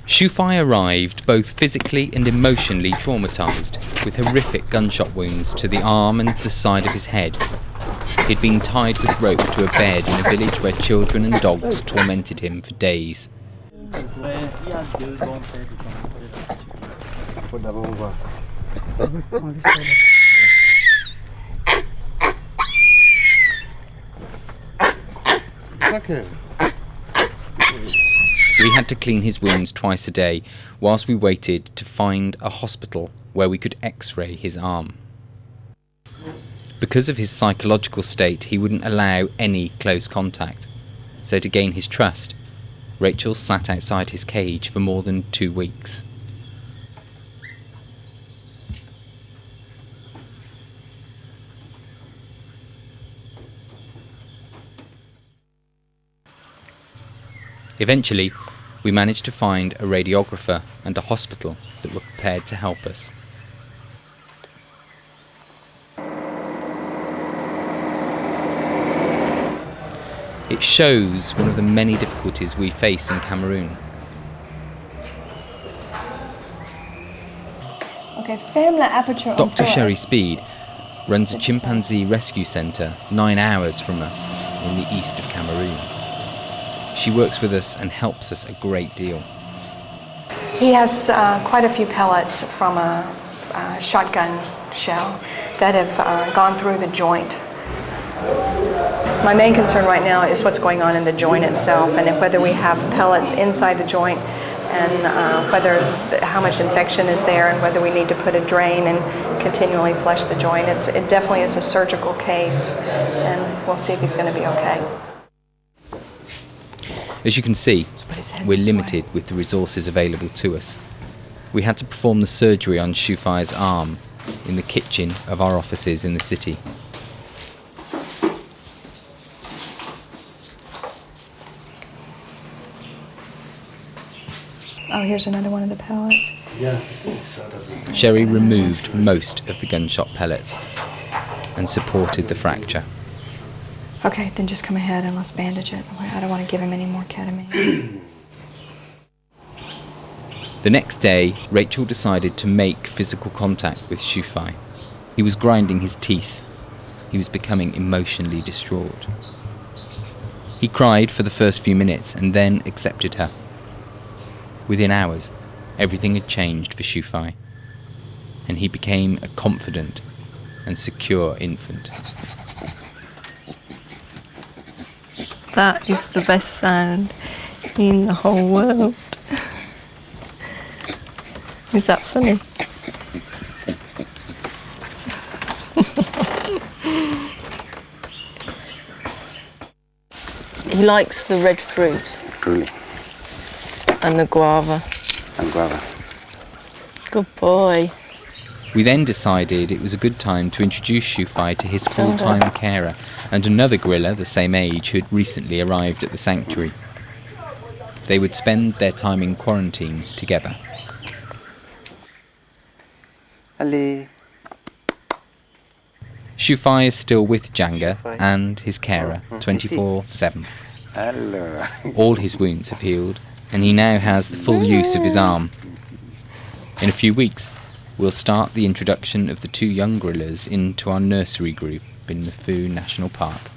Shufai arrived both physically and emotionally traumatised, with horrific gunshot wounds to the arm and the side of his head. He'd been tied with rope to a bed in a village where children and dogs tormented him for days. We had to clean his wounds twice a day whilst we waited to find a hospital where we could x-ray his arm. Because of his psychological state, he wouldn't allow any close contact. So to gain his trust, Rachel sat outside his cage for more than 2 weeks. Eventually, we managed to find a radiographer and a hospital that were prepared to help us. It shows one of the many difficulties we face in Cameroon. Dr. Sherry Speed runs a chimpanzee rescue centre 9 hours from us in the east of Cameroon. She works with us and helps us a great deal. He has quite a few pellets from a shotgun shell that have gone through the joint. My main concern right now is what's going on in the joint itself, and whether we have pellets inside the joint, and how much infection is there, and whether we need to put a drain and continually flush the joint. It definitely is a surgical case, and we'll see if he's going to be okay. As you can see, we're limited with the resources available to us. We had to perform the surgery on Shufai's arm in the kitchen of our offices in the city. Oh, here's another one of the pellets. Yeah. Sherry removed most of the gunshot pellets and supported the fracture. Okay, then just come ahead and let's bandage it. I don't want to give him any more ketamine. The next day, Rachel decided to make physical contact with Shufai. He was grinding his teeth. He was becoming emotionally distraught. He cried for the first few minutes and then accepted her. Within hours, everything had changed for Shufai, and he became a confident and secure infant. That is the best sound in the whole world. Is that funny? He likes the red fruit. Really? And the guava. And guava. Good boy. We then decided it was a good time to introduce Shufai to his full-time carer and another gorilla the same age who had recently arrived at the sanctuary. They would spend their time in quarantine together. Allez. Shufai is still with Janga and his carer 24/7. Hello. All his wounds have healed, and he now has the full use of his arm. In a few weeks, we'll start the introduction of the 2 young gorillas into our nursery group in the Fu National Park.